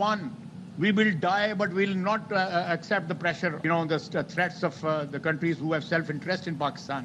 1। We will die, but we will not accept the pressure, the threats of the countries who have self-interest in Pakistan.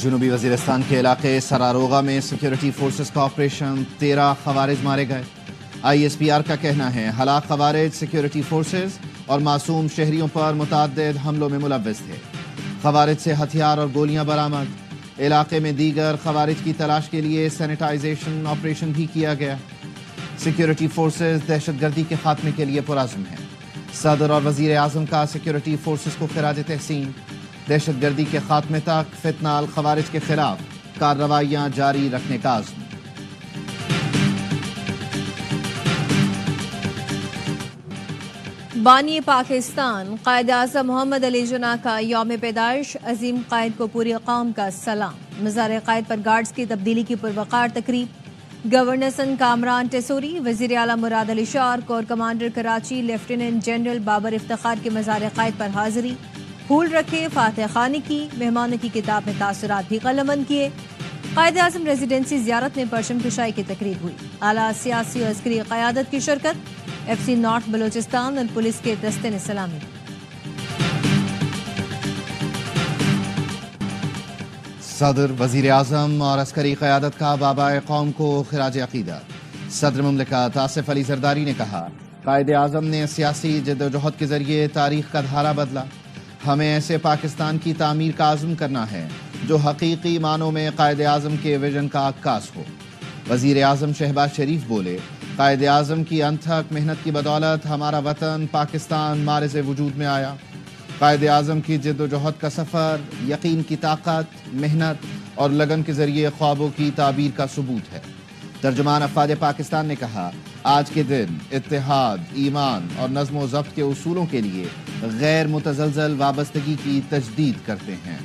جنوبی وزیرستان کے علاقے سراروغا میں security forces کا operation, 13 خوارج مارے گئے۔ ISPR کا کہنا ہے ہلاک خوارج سیکیورٹی فورسز اور معصوم شہریوں پر متعدد حملوں میں ملوث تھے۔ خوارج سے ہتھیار اور گولیاں برآمد۔ علاقے میں دیگر خوارج کی تلاش کے لیے سینیٹائزیشن آپریشن بھی کیا گیا۔ سیکیورٹی فورسز دہشت گردی کے خاتمے کے لیے پرعزم ہیں۔ صدر اور وزیر اعظم کا سیکیورٹی فورسز کو خراج تحسین۔ دہشت گردی کے خاتمے تک فتنہ الخوارج کے خلاف کارروائیاں جاری رکھنے کا عزم۔ بانی پاکستان قائد اعظم محمد علی جناح کا یوم پیدائش، عظیم قائد کو پوری قوم کا سلام۔ مزار قائد پر گارڈز کی تبدیلی کی پروقار تقریب۔ گورنر سندھ کامران ٹیسوری، وزیر اعلیٰ Murad Ali Shah, corps commander Karachi lieutenant general Babar Iftikhar کی مزار قائد پر حاضری۔ پھول رکھے، فاتح خوانی کی، مہمانوں کی کتاب میں تاثرات بھی قلمبند کیے۔ قائد اعظم ریزیڈنسی زیارت میں پرچم کشائی کی تقریب ہوئی۔ اعلیٰ سیاسی اور عسکری قیادت کی شرکت۔ FC نارتھ بلوچستان اور پولیس کے دستے نے سلامی۔ صدر، وزیر اعظم اور عسکری قیادت کا بابائے قوم کو خراج عقیدت۔ صدر مملکت آصف علی زرداری نے کہا قائد اعظم نے سیاسی جدوجہد کے ذریعے تاریخ کا دھارا بدلا۔ ہمیں ایسے پاکستان کی تعمیر کا عزم کرنا ہے جو حقیقی معنوں میں قائد اعظم کے ویژن کا عکاس ہو۔ وزیر اعظم شہباز شریف بولے قائد اعظم کی انتھک محنت کی بدولت ہمارا وطن پاکستان معرض وجود میں آیا۔ قائد اعظم کی جد و جہد کا سفر یقین کی طاقت، محنت اور لگن کے ذریعے خوابوں کی تعبیر کا ثبوت ہے۔ ترجمان افواج پاکستان نے کہا آج کے دن اتحاد، ایمان اور نظم و ضبط کے اصولوں کے لیے غیر متزلزل وابستگی کی تجدید کرتے ہیں۔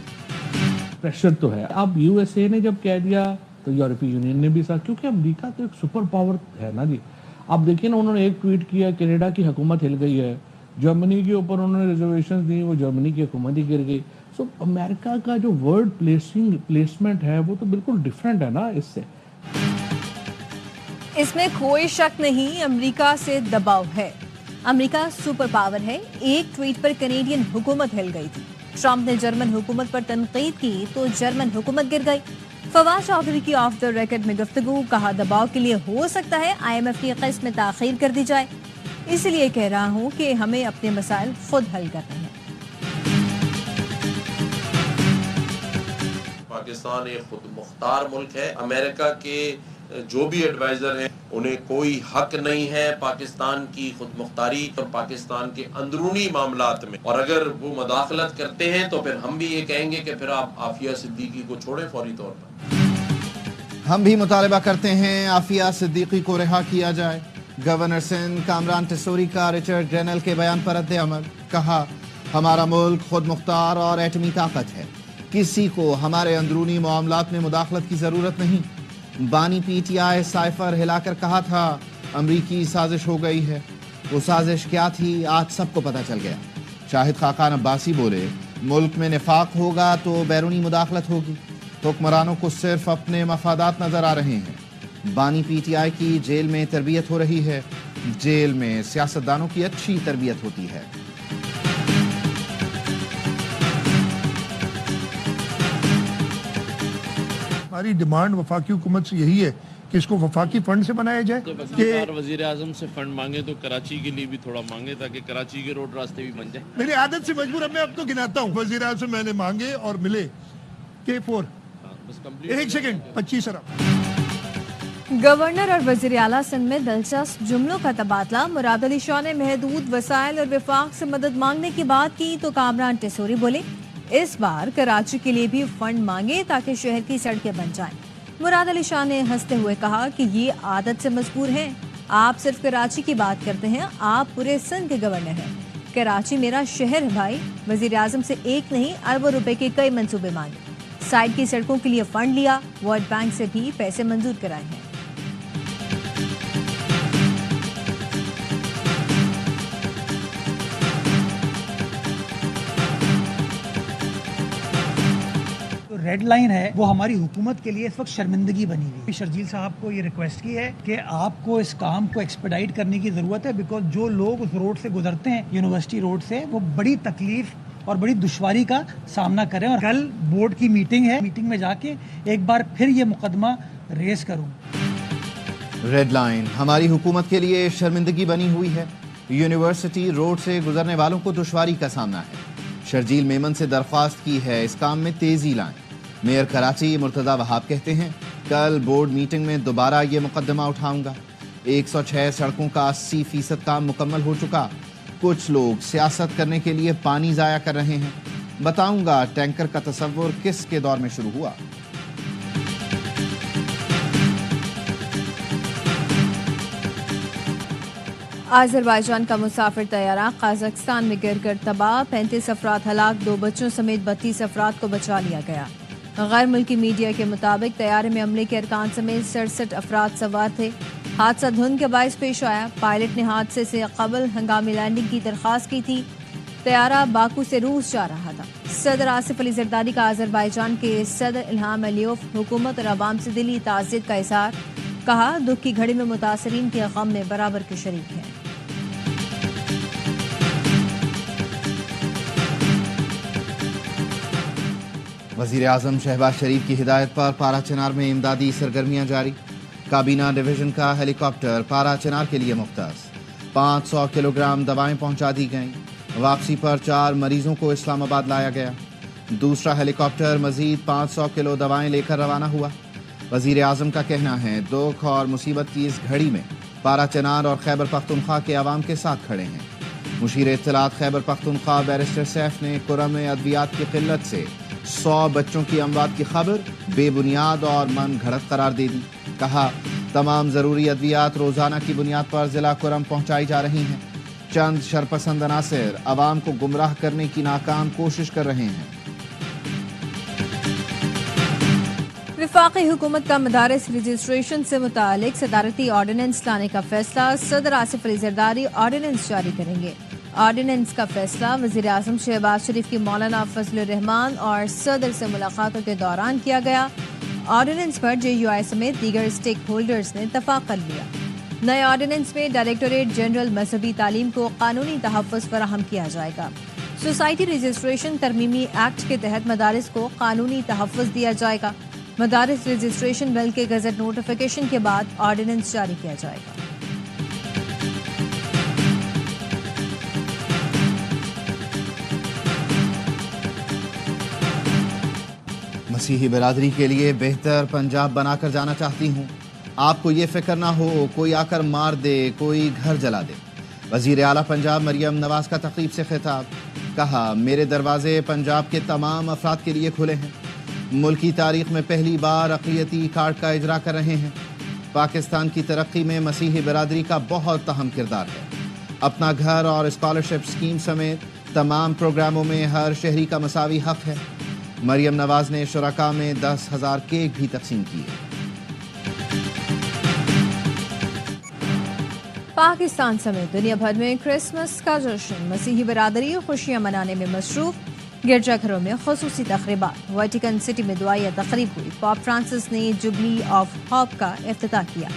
پریشر تو ہے۔ اب USA نے جب کہہ دیا تو یورپی یونین نے بھی ساتھ، کیونکہ امریکہ تو ایک سپر پاور ہے نا جی۔ اب دیکھیں نا، انہوں نے ایک ٹویٹ کیا کینیڈا کی حکومت ہل گئی ہے، جرمنی کے اوپر انہوں نے ریزرویشنز دی، وہ جرمنی کی حکومت ہی گر گئی۔ سو امریکہ کا جو ورڈ پلیسمنٹ ہے وہ تو بالکل ڈیفرنٹ ہے نا اس سے۔ اس میں کوئی شک نہیں، امریکہ سے دباؤ ہے۔ امریکہ سپر پاور ہے۔ ایک ٹویٹ پر کینیڈین حکومت ہل گئی تھی۔ ٹرمپ نے جرمن حکومت پر تنقید کی تو جرمن حکومت گر گئی۔ فواد چودھری کی آف دا ریکارڈ میں گفتگو، کہا دباؤ کے لیے ہو سکتا ہے IMF کی قسط میں تاخیر کر دی جائے، اس لیے کہہ رہا ہوں کہ ہمیں اپنے مسائل خود حل کرنے ہیں۔ پاکستان ایک خود مختار ملک ہے۔ امریکہ کے جو بھی ایڈوائزر ہیں انہیں کوئی حق نہیں ہے پاکستان کی خود مختاری اور پاکستان کے اندرونی معاملات میں، اور اگر وہ مداخلت کرتے ہیں تو پھر ہم بھی یہ کہیں گے کہ پھر آپ عافیہ صدیقی کو چھوڑیں فوری طور پر۔ ہم بھی مطالبہ کرتے ہیں عافیہ صدیقی کو رہا کیا جائے۔ گورنر سندھ کامران ٹیسوری کا رچرڈ گرینل کے بیان پر رد عمل، کہا ہمارا ملک خود مختار اور ایٹمی طاقت ہے، کسی کو ہمارے اندرونی معاملات میں مداخلت کی ضرورت نہیں۔ بانی PTI سائفر ہلا کر کہا تھا امریکی سازش ہو گئی ہے، وہ سازش کیا تھی آج سب کو پتہ چل گیا۔ شاہد خاقان عباسی بولے ملک میں نفاق ہوگا تو بیرونی مداخلت ہوگی، حکمرانوں کو صرف اپنے مفادات نظر آ رہے ہیں۔ بانی PTI کی جیل میں تربیت ہو رہی ہے، جیل میں سیاستدانوں کی اچھی تربیت ہوتی ہے۔ ہماری ڈیمانڈ وفاقی حکومت سے یہی ہے کہ اس کو وفاقی فنڈ سے بنایا جائے۔ کہ وزیر اعظم سے فنڈ مانگے تو کراچی کے لیے بھی تھوڑا مانگے تاکہ کراچی کے روڈ راستے بھی بن جائیں۔ میری عادت سے مجبور میں اب تو گناتا ہوں، وزیر اعظم سے میں نے مانگے اور ملے K4 ایک سیکنڈ 25 ارب۔ گورنر اور وزیر اعلیٰ سندھ میں دلچسپ جملوں کا تبادلہ۔ مراد علی شاہ نے محدود وسائل اور وفاق سے مدد مانگنے کی بات کی تو کامران ٹیسوری بولے اس بار کراچی کے لیے بھی فنڈ مانگے تاکہ شہر کی سڑکیں بن جائیں۔ مراد علی شاہ نے ہنستے ہوئے کہا کہ یہ عادت سے مجبور ہیں، آپ صرف کراچی کی بات کرتے ہیں، آپ پورے سندھ کے گورنر ہیں۔ کراچی میرا شہر ہے بھائی۔ وزیر اعظم سے ایک نہیں اربوں روپے کے کئی منصوبے مانگے، سائڈ کی سڑکوں کے لیے فنڈ لیا، ورلڈ بینک سے بھی پیسے منظور کرائے ہیں۔ ریڈ لائن ہے وہ ہماری حکومت کے لیے اس وقت شرمندگی بنی ہوئی۔ شرجیل صاحب کو یہ ریکویسٹ کی ہے کہ آپ کو اس کام کو ایکسپیڈائٹ کرنے کی ضرورت ہے، بیکاز جو لوگ اس روڈ سے گزرتے ہیں یونیورسٹی روڈ سے وہ بڑی تکلیف اور بڑی دشواری کا سامنا کریں. اور کل بورڈ کی میٹنگ ہے, میٹنگ میں جا کے ایک بار پھر یہ مقدمہ ریز کروں. ریڈ لائن ہماری حکومت کے لیے شرمندگی بنی ہوئی ہے. یونیورسٹی روڈ سے گزرنے والوں کو دشواری کا سامنا ہے. شرجیل میمن سے درخواست کی ہے اس کام میں تیزی لائیں. میئر کراچی مرتضی وہاب کہتے ہیں کل بورڈ میٹنگ میں دوبارہ یہ مقدمہ اٹھاؤں گا. 106 سڑکوں کا 80% کام مکمل ہو چکا. کچھ لوگ سیاست کرنے کے لیے پانی ضائع کر رہے ہیں. بتاؤں گا ٹینکر کا تصور کس کے دور میں شروع ہوا. آذربائیجان کا مسافر طیارہ قازقستان میں گر کر تباہ. 35 افراد ہلاک, 2 بچوں سمیت 32 افراد کو بچا لیا گیا. غیر ملکی میڈیا کے مطابق طیارے میں عملے کے ارکان سمیت 67 افراد سوار تھے. حادثہ دھند کے باعث پیش آیا. پائلٹ نے حادثے سے قبل ہنگامی لینڈنگ کی درخواست کی تھی. طیارہ باکو سے روس جا رہا تھا. صدر آصف علی زرداری کا آذربائیجان کے صدر الہام علیوف حکومت اور عوام سے دلی تعزیت کا اظہار. کہا دکھ کی گھڑی میں متاثرین کے غم میں برابر کے شریک ہیں. وزیر اعظم شہباز شریف کی ہدایت پر پارا چنار میں امدادی سرگرمیاں جاری. کابینہ ڈویژن کا ہیلی کاپٹر پارا چنار کے لیے مختص. 500 کلو گرام دوائیں پہنچا دی گئیں. واپسی پر 4 مریضوں کو اسلام آباد لایا گیا. دوسرا ہیلی کاپٹر مزید 500 کلو دوائیں لے کر روانہ ہوا. وزیر اعظم کا کہنا ہے دکھ اور مصیبت کی اس گھڑی میں پارا چنار اور خیبر پختونخوا کے عوام کے ساتھ کھڑے ہیں. مشیر اطلاعات خیبر پختونخوا بیرسٹر سیف نے کرم میں ادویات کی قلت سے 100 بچوں کی اموات کی خبر بے بنیاد اور من گھڑت قرار دے دی. کہا تمام ضروری ادویات روزانہ کی بنیاد پر ضلع کرم پہنچائی جا رہی ہیں. چند شرپسند عناصر عوام کو گمراہ کرنے کی ناکام کوشش کر رہے ہیں. وفاقی حکومت کا مدارس رجسٹریشن سے متعلق صدارتی آرڈیننس لانے کا فیصلہ. صدر آصف علی زرداری آرڈیننس جاری کریں گے. آرڈیننس کا فیصلہ وزیر اعظم شہباز شریف کی مولانا فضل الرحمان اور صدر سے ملاقاتوں کے دوران کیا گیا. آرڈیننس پر JUI سمیت دیگر اسٹیک ہولڈرز نے اتفاق کر لیا. نئے آرڈیننس میں ڈائریکٹوریٹ جنرل مذہبی تعلیم کو قانونی تحفظ فراہم کیا جائے گا. سوسائٹی رجسٹریشن ترمیمی ایکٹ کے تحت مدارس کو قانونی تحفظ دیا جائے گا. مدارس رجسٹریشن بل کے گزٹ نوٹیفیکیشن کے بعد آرڈیننس جاری کیا جائے گا. مسیحی برادری کے لیے بہتر پنجاب بنا کر جانا چاہتی ہوں. آپ کو یہ فکر نہ ہو کوئی آ کر مار دے, کوئی گھر جلا دے. وزیر اعلیٰ پنجاب مریم نواز کا تقریب سے خطاب. کہا میرے دروازے پنجاب کے تمام افراد کے لیے کھلے ہیں. ملکی تاریخ میں پہلی بار اقلیتی کارڈ کا اجرا کر رہے ہیں. پاکستان کی ترقی میں مسیحی برادری کا بہت اہم کردار ہے. اپنا گھر اور اسکالرشپ اسکیم سمیت تمام پروگراموں میں ہر شہری کا مساوی حق ہے. مریم نواز نے شرکاء میں 10,000 کیک بھی تقسیم کیے. پاکستان سمیت دنیا بھر میں کرسمس کا جشن. مسیحی برادری خوشیاں منانے میں مصروف. گرجا گھروں میں خصوصی تقریبات. ویٹیکن سٹی میں دعائیہ تقریب ہوئی. پاپ فرانسس نے جوبلی آف ہوپ کا افتتاح کیا.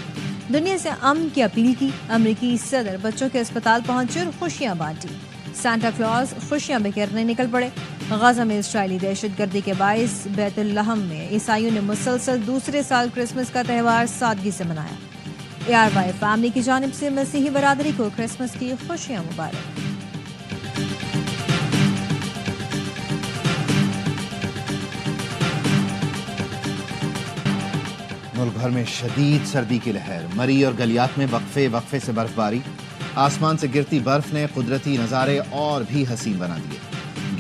دنیا سے امن کی اپیل کی. امریکی صدر بچوں کے اسپتال پہنچے اور خوشیاں بانٹی. سانتا کلاز خوشیاں بکھیرنے نکل پڑے. غزہ میں اسرائیلی دہشت گردی کے باعث بیت الحم میں عیسائیوں نے مسلسل دوسرے سال کرسمس کا تہوار سادگی سے منایا. ARY فیملی کی جانب سے مسیحی برادری کو کرسمس کی خوشیاں مبارک. ملک بھر میں شدید سردی کی لہر. مری اور گلیات میں وقفے سے برف باری. آسمان سے گرتی برف نے قدرتی نظارے اور بھی حسین بنا دیے.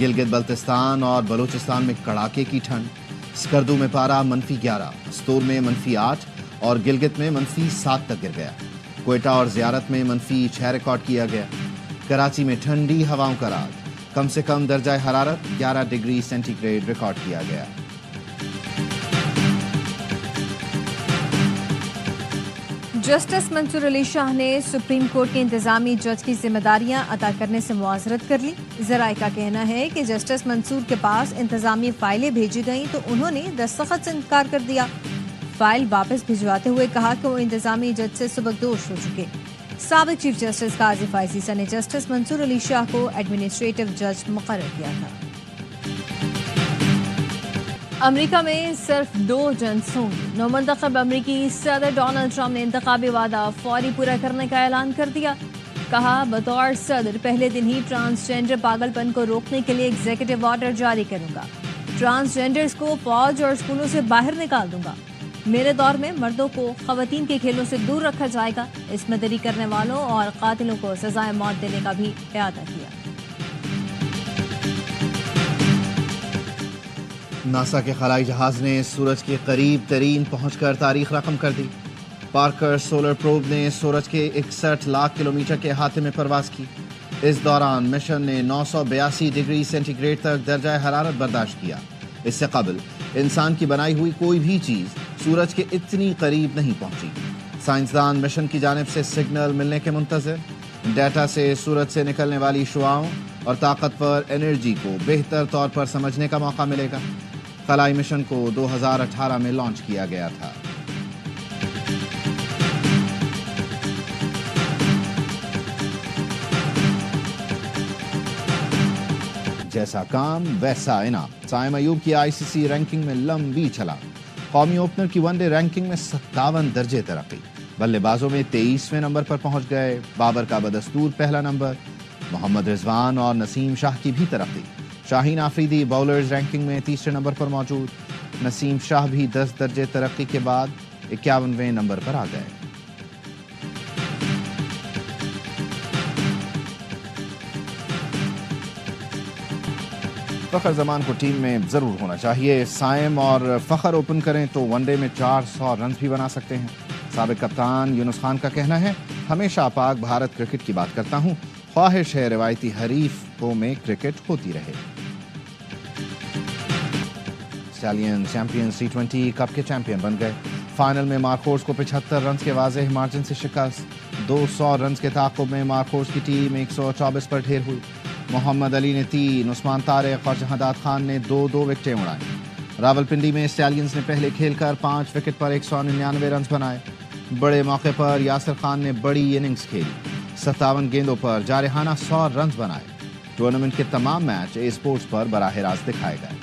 گلگت بلتستان اور بلوچستان میں کڑاکے کی ٹھنڈ. اسکردو میں پارا -11, استور میں -8 اور گلگت میں -7 تک گر گیا. کوئٹہ اور زیارت میں -6 ریکارڈ کیا گیا. کراچی میں ٹھنڈی ہواؤں کا راج. کم سے کم درجہ حرارت 11 ڈگری سینٹی گریڈ ریکارڈ کیا گیا. جسٹس منصور علی شاہ نے سپریم کورٹ کے انتظامی جج کی ذمہ داریاں ادا کرنے سے معذرت کر لی. ذرائع کا کہنا ہے کہ جسٹس منصور کے پاس انتظامی فائلیں بھیجی گئیں تو انہوں نے دستخط سے انکار کر دیا. فائل واپس بھجواتے ہوئے کہا کہ وہ انتظامی جج سے سبکدوش ہو چکے. سابق چیف جسٹس قاضی فائز عیسیٰ نے جسٹس منصور علی شاہ کو ایڈمنسٹریٹو جج مقرر کیا تھا۔ امریکہ میں صرف 2 جنس ہوں گے۔ نومنتخب امریکی صدر ڈونلڈ ٹرمپ نے انتخابی وعدہ فوری پورا کرنے کا اعلان کر دیا۔ کہا بطور صدر پہلے دن ہی ٹرانسجینڈر پاگل پن کو روکنے کے لیے ایگزیکٹو آرڈر جاری کروں گا۔ ٹرانسجینڈرز کو فوج اور اسکولوں سے باہر نکال دوں گا۔ میرے دور میں مردوں کو خواتین کے کھیلوں سے دور رکھا جائے گا۔ اس میں دری کرنے والوں اور قاتلوں کو سزائے موت دینے کا بھی اعادہ کیا۔ ناسا کے خلائی جہاز نے سورج کے قریب ترین پہنچ کر تاریخ رقم کر دی۔ پارکر سولر پروب نے سورج کے 61 لاکھ کلومیٹر کے احاطے میں پرواز کی۔ اس دوران مشن نے 982 ڈگری سینٹی گریڈ تک درجہ حرارت برداشت کیا۔ اس سے قبل انسان کی بنائی ہوئی کوئی بھی چیز سورج کے اتنی قریب نہیں پہنچی۔ سائنسدان مشن کی جانب سے سگنل ملنے کے منتظر۔ ڈیٹا سے سورج سے نکلنے والی شعاؤں اور طاقتور انرجی کو بہتر طور پر سمجھنے کا موقع ملے گا۔ خلائی مشن کو 2018 میں لانچ کیا گیا تھا۔ جیسا کام ویسا انعام۔ سائم ایوب کی ICC رینکنگ میں لمبی چھلانگ۔ قومی اوپنر کی ون ڈے رینکنگ میں 57 درجے ترقی۔ بلے بازوں میں 23ویں نمبر پر پہنچ گئے۔ بابر کا بدستور پہلا نمبر۔ محمد رضوان اور نسیم شاہ کی بھی ترقی۔ شاہین آفریدی باؤلرز رینکنگ میں 3رے نمبر پر موجود۔ نسیم شاہ بھی 10 درجے ترقی کے بعد 51ویں نمبر پر آ گئے۔ فخر زمان کو ٹیم میں ضرور ہونا چاہیے۔ سائم اور فخر اوپن کریں تو ون ڈے میں 400 رنز بھی بنا سکتے ہیں۔ سابق کپتان یونس خان کا کہنا ہے، ہمیشہ پاک بھارت کرکٹ کی بات کرتا ہوں، خواہش ہے روایتی حریفوں میں کرکٹ ہوتی رہے۔ اسٹیلین چیمپئنز T20 کپ کے چیمپئن بن گئے۔ فائنل میں مارکوس کو 75 رنز کے واضح مارجن سے شکست۔ 200 رنز کے تعاقب میں مارکوس کی ٹیم 124 پر ڈھیر ہوئی۔ محمد علی نے 3، عثمان طارق اور جہادات خان نے 2 وکٹیں اڑائیں۔ راولپنڈی میں اسٹیلینز نے پہلے کھیل کر 5 وکٹ پر 199 رنز بنائے۔ بڑے موقع پر یاسر خان نے بڑی اننگز کھیلی۔ 57 گیندوں پر جارحانہ 100 رنز بنائے۔ ٹورنامنٹ کے تمام میچ اسپورٹس پر براہ راست دکھائے گئے۔